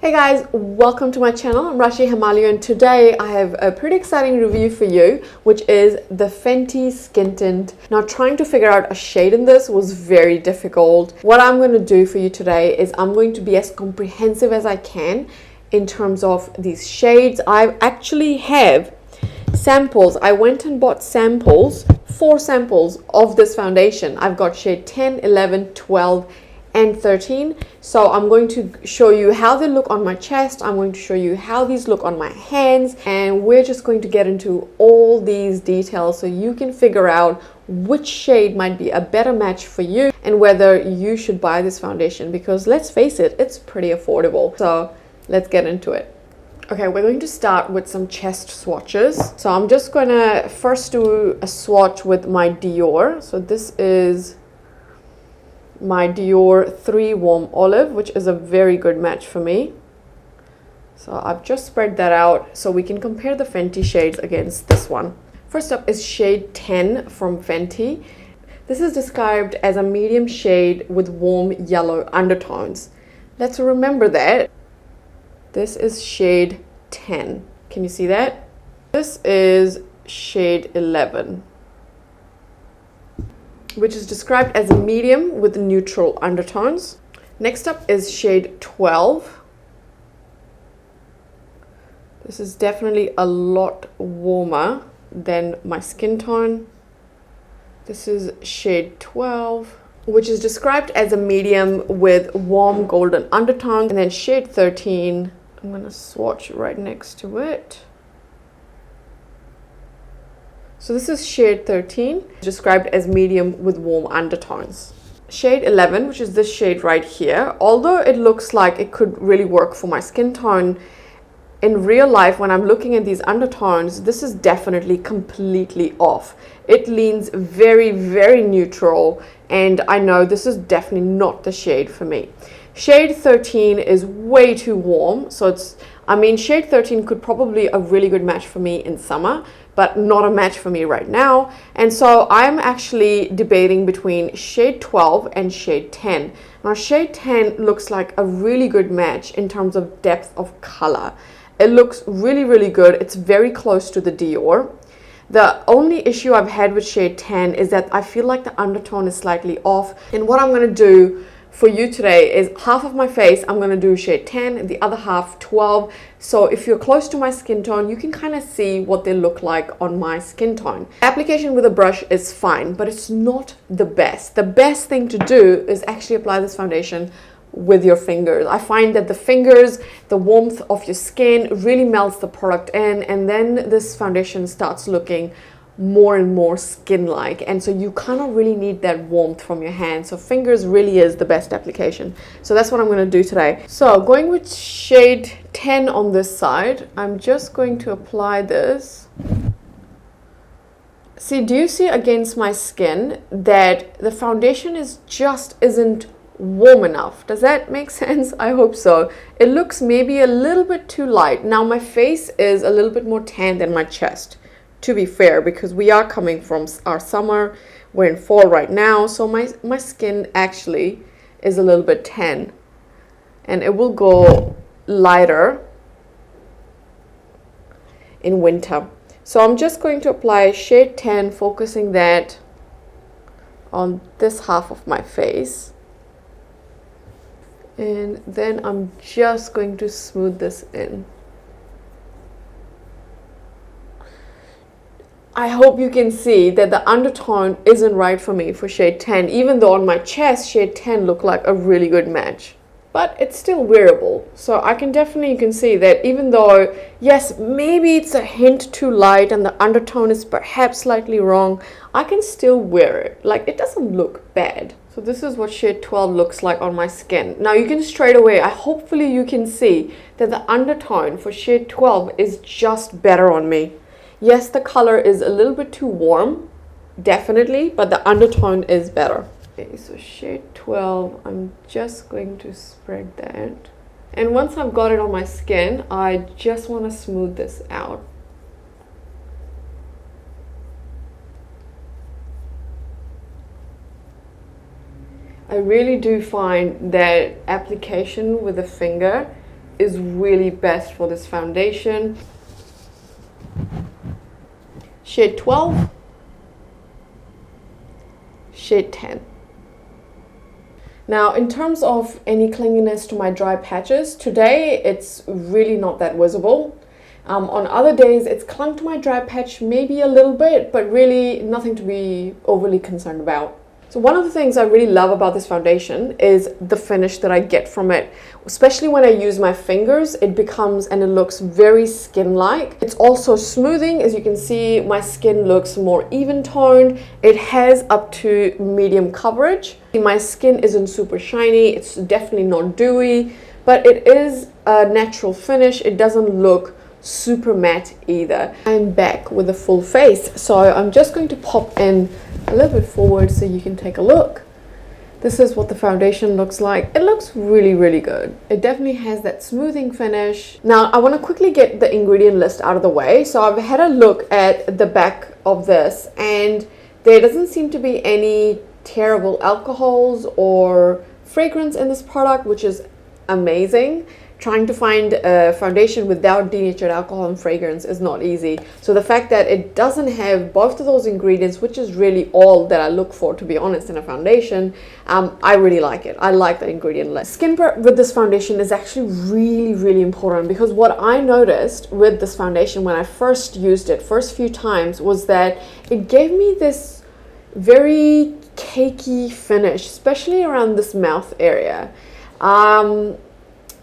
Hey guys, welcome to my channel. I'm Rashi Himalaya and today I have a pretty exciting review for you, which is the Fenty Skin Tint. Now, trying to figure out a shade in this was very difficult. What I'm going to do for you today is I'm going to be as comprehensive as I can in terms of these shades. I actually have samples. I went and bought samples, 4 samples of this foundation. I've got shade 10, 11, 12, and 13. So I'm going to show you how they look on my chest. I'm going to show you how these look on my hands, and we're just going to get into all these details so you can figure out which shade might be a better match for you and whether you should buy this foundation, because let's face it, it's pretty affordable. So let's get into it. Okay, we're going to start with some chest swatches. So I'm just going to first do a swatch with my Dior. So this is my Dior 3 Warm Olive, which is a very good match for me. So I've just spread that out so we can compare the Fenty shades against this one. First up is shade 10 from Fenty. This is described as a medium shade with warm yellow undertones. Let's remember that. This is shade 10. Can you see that? This is shade 11, which is described as a medium with neutral undertones. Next up is shade 12. This is definitely a lot warmer than my skin tone. This is shade 12, which is described as a medium with warm golden undertones. And then shade 13, I'm gonna swatch right next to it. So this is shade 13, described as medium with warm undertones. Shade 11, which is this shade right here, although it looks like it could really work for my skin tone, in real life, when I'm looking at these undertones, this is definitely completely off. It leans very, very neutral, and I know this is definitely not the shade for me. Shade 13 is way too warm, so shade 13 could probably be a really good match for me in summer, but not a match for me right now. And so I'm actually debating between shade 12 and shade 10. Now, shade 10 looks like a really good match in terms of depth of color. It looks really, really good. It's very close to the Dior. The only issue I've had with shade 10 is that I feel like the undertone is slightly off. And what I'm going to do for you today is half of my face I'm going to do shade 10 and the other half 12. So if you're close to my skin tone, you can kind of see what they look like on my skin tone. Application with a brush is fine, but it's not the best. The best thing to do is actually apply this foundation with your fingers. I find that the fingers, the warmth of your skin really melts the product in, and then this foundation starts looking more and more skin-like, and so you kind of really need that warmth from your hand. So fingers really is the best application. So that's what I'm going to do today. So going with shade 10 on this side, I'm just going to apply this. See, do you see against my skin that the foundation isn't warm enough? Does that make sense? I hope so. It looks maybe a little bit too light. Now my face is a little bit more tan than my chest, to be fair, because we are coming from our summer. We're in fall right now, so my skin actually is a little bit tan, and it will go lighter in winter. So I'm just going to apply shade 10, focusing that on this half of my face, and then I'm just going to smooth this in. I hope you can see that the undertone isn't right for me for shade 10, even though on my chest shade 10 looked like a really good match. But it's still wearable. So I can definitely, you can see that even though, yes, maybe it's a hint too light and the undertone is perhaps slightly wrong, I can still wear it. Like, it doesn't look bad. So this is what shade 12 looks like on my skin. Now you can straight away, hopefully you can see that the undertone for shade 12 is just better on me. Yes, the color is a little bit too warm, definitely, but the undertone is better. Okay, so shade 12, I'm just going to spread that. And once I've got it on my skin, I just want to smooth this out. I really do find that application with a finger is really best for this foundation. Shade 12, shade 10. Now, in terms of any clinginess to my dry patches, today it's really not that visible. On other days, it's clung to my dry patch maybe a little bit, but really nothing to be overly concerned about. So one of the things I really love about this foundation is the finish that I get from it. Especially when I use my fingers, it becomes and it looks very skin-like. It's also smoothing. As you can see, my skin looks more even toned. It has up to medium coverage. My skin isn't super shiny. It's definitely not dewy, but it is a natural finish. It doesn't look super matte either. I'm back with a full face, so I'm just going to pop in a little bit forward so you can take a look. This is what the foundation looks like. It looks really, really good. It definitely has that smoothing finish. Now, I want to quickly get the ingredient list out of the way. So I've had a look at the back of this, and there doesn't seem to be any terrible alcohols or fragrance in this product, which is amazing. Trying to find a foundation without denatured alcohol and fragrance is not easy. So the fact that it doesn't have both of those ingredients, which is really all that I look for, to be honest, in a foundation, I really like it. I like the ingredient list. Skin prep with this foundation is actually really, really important, because what I noticed with this foundation when I first used it, first few times, was that it gave me this very cakey finish, especially around this mouth area.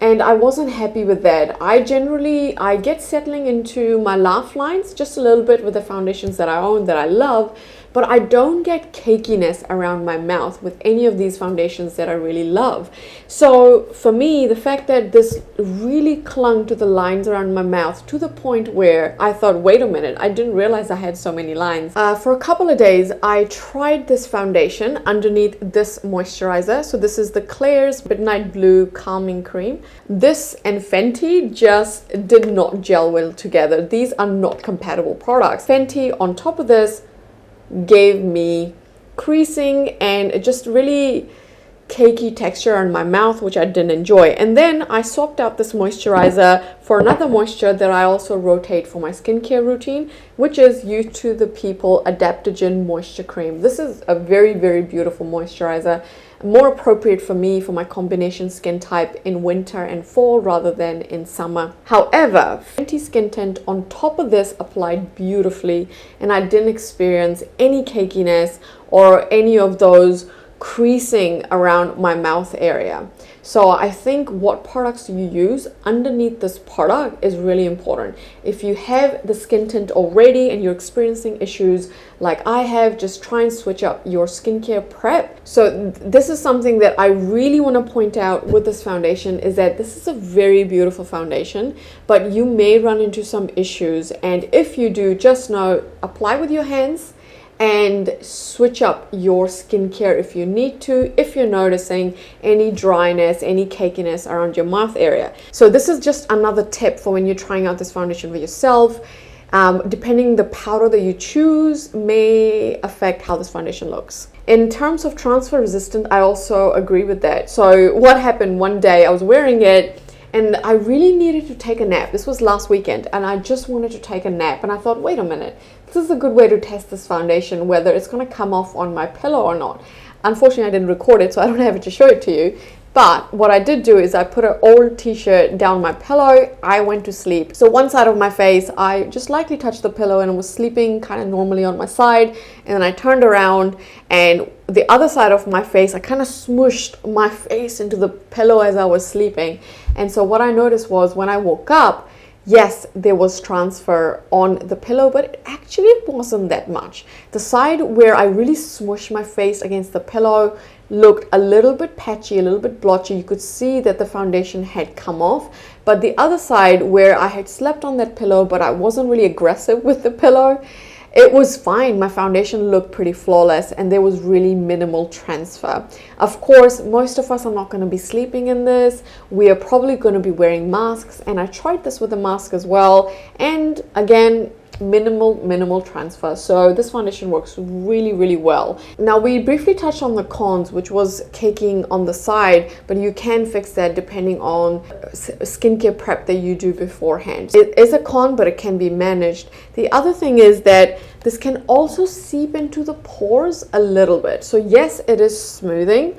And I wasn't happy with that. I get settling into my laugh lines just a little bit with the foundations that I own, that I love, but I don't get cakiness around my mouth with any of these foundations that I really love. So for me, the fact that this really clung to the lines around my mouth to the point where I thought, wait a minute, I didn't realize I had so many lines. For a couple of days, I tried this foundation underneath this moisturizer. So this is the Claire's Midnight Blue Calming Cream. This and Fenty just did not gel well together. These are not compatible products. Fenty on top of this gave me creasing and just really cakey texture on my mouth, which I didn't enjoy. And then I swapped out this moisturizer for another moisture that I also rotate for my skincare routine, which is Youth to the People Adaptogen Moisture Cream. This is a very, very beautiful moisturizer, more appropriate for me for my combination skin type in winter and fall rather than in summer. However, Fenty Skin Tint on top of this applied beautifully, and I didn't experience any cakiness or any of those creasing around my mouth area. So I think what products you use underneath this product is really important. If you have the skin tint already and you're experiencing issues like I have, just try and switch up your skincare prep. So this is something that I really want to point out with this foundation, is that this is a very beautiful foundation, but you may run into some issues, and if you do, just know, apply with your hands and switch up your skincare if you need to, if you're noticing any dryness, any cakiness around your mouth area. So this is just another tip for when you're trying out this foundation for yourself. Depending the powder that you choose may affect how this foundation looks. In terms of transfer resistant, I also agree with that. So what happened one day, I was wearing it and I really needed to take a nap. This was last weekend and I just wanted to take a nap, and I thought, wait a minute, this is a good way to test this foundation, whether it's going to come off on my pillow or not. Unfortunately, I didn't record it, so I don't have it to show it to you. But what I did do is I put an old t-shirt down my pillow. I went to sleep. So one side of my face, I just lightly touched the pillow and was sleeping kind of normally on my side. And then I turned around, and the other side of my face, I kind of smushed my face into the pillow as I was sleeping. And so what I noticed was when I woke up, yes, there was transfer on the pillow, but it actually wasn't that much. The side where I really smushed my face against the pillow looked a little bit patchy, a little bit blotchy. You could see that the foundation had come off. But the other side where I had slept on that pillow, but I wasn't really aggressive with the pillow, it was fine. My foundation looked pretty flawless and there was really minimal transfer. Of course, most of us are not going to be sleeping in this. We are probably going to be wearing masks, and I tried this with a mask as well. And again, minimal transfer. So this foundation works really well. Now, we briefly touched on the cons, which was caking on the side, but you can fix that depending on skincare prep that you do beforehand. It is a con, but it can be managed. The other thing is that this can also seep into the pores a little bit. So yes, it is smoothing.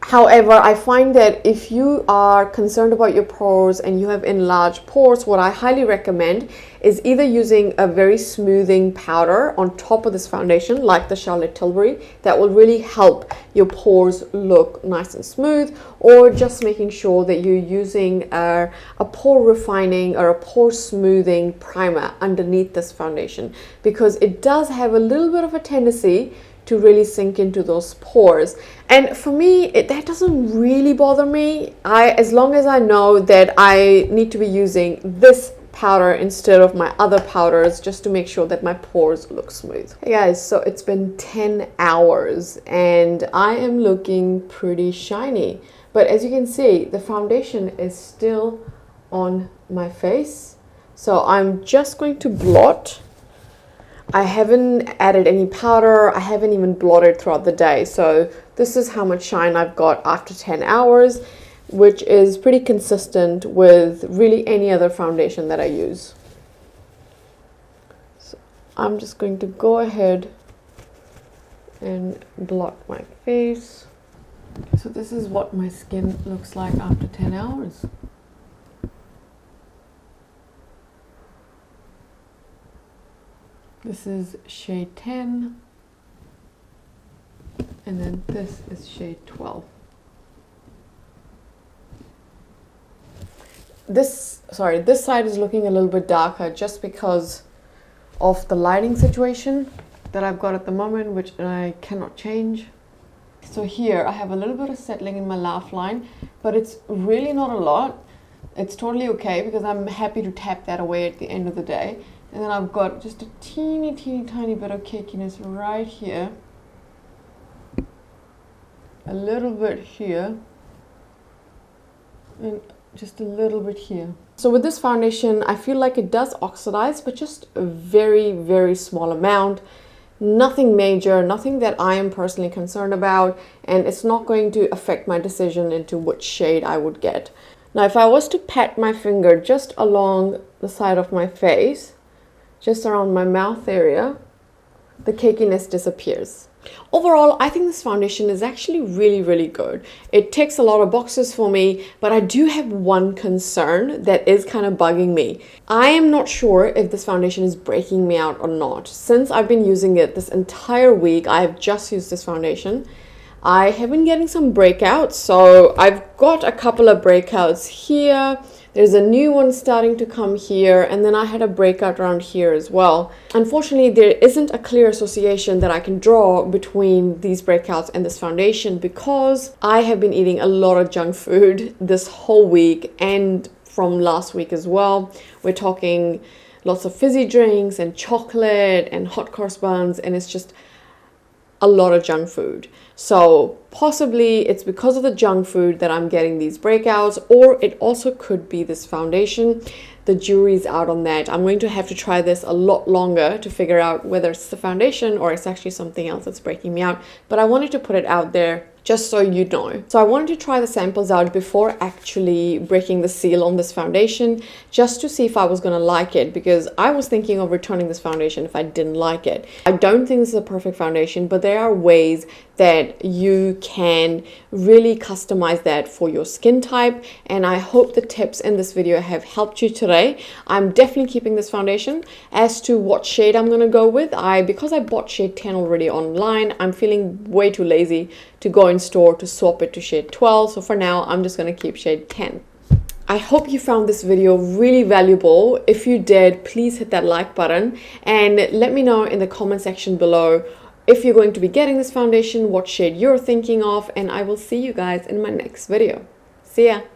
However, I find that if you are concerned about your pores and you have enlarged pores, what I highly recommend is either using a very smoothing powder on top of this foundation, like the Charlotte Tilbury, that will really help your pores look nice and smooth, or just making sure that you're using a pore refining or a pore smoothing primer underneath this foundation, because it does have a little bit of a tendency to really sink into those pores. And for me, that doesn't really bother me. As long as I know that I need to be using this powder instead of my other powders, just to make sure that my pores look smooth. Hey guys, so it's been 10 hours and I am looking pretty shiny. But as you can see, the foundation is still on my face. So I'm just going to blot. I haven't added any powder. I haven't even blotted throughout the day. So this is how much shine I've got after 10 hours, which is pretty consistent with really any other foundation that I use. So I'm just going to go ahead and blot my face. So this is what my skin looks like after 10 hours. This is shade 10, and then this is shade 12. This side is looking a little bit darker just because of the lighting situation that I've got at the moment, which I cannot change. So here I have a little bit of settling in my laugh line, but it's really not a lot. It's totally okay because I'm happy to tap that away at the end of the day. And then I've got just a teeny tiny bit of cakiness right here, a little bit here, and just a little bit here. So with this foundation, I feel like it does oxidize, but just a very small amount. Nothing major, nothing that I am personally concerned about, and it's not going to affect my decision into which shade I would get. Now, if I was to pat my finger just along the side of my face, just around my mouth area, the cakiness disappears. Overall, I think this foundation is actually really good. It ticks a lot of boxes for me, but I do have one concern that is kind of bugging me. I am not sure if this foundation is breaking me out or not. Since I've been using it this entire week, I've just used this foundation, I have been getting some breakouts. So I've got a couple of breakouts here. There's a new one starting to come here, and then I had a breakout around here as well. Unfortunately, there isn't a clear association that I can draw between these breakouts and this foundation because I have been eating a lot of junk food this whole week and from last week as well. We're talking lots of fizzy drinks and chocolate and hot cross buns, and it's just a lot of junk food. So possibly it's because of the junk food that I'm getting these breakouts, or it also could be this foundation. The jury's out on that. I'm going to have to try this a lot longer to figure out whether it's the foundation or it's actually something else that's breaking me out. But I wanted to put it out there just so you know. So I wanted to try the samples out before actually breaking the seal on this foundation, just to see if I was gonna like it, because I was thinking of returning this foundation if I didn't like it. I don't think this is a perfect foundation, but there are ways that you can really customize that for your skin type, and I hope the tips in this video have helped you today. I'm definitely keeping this foundation. As to what shade I'm gonna go with, because I bought shade 10 already online, I'm feeling way too lazy to go in store to swap it to shade 12, so for now I'm just gonna keep shade 10. I hope you found this video really valuable. If you did, please hit that like button and let me know in the comment section below if you're going to be getting this foundation, what shade you're thinking of, and I will see you guys in my next video. See ya!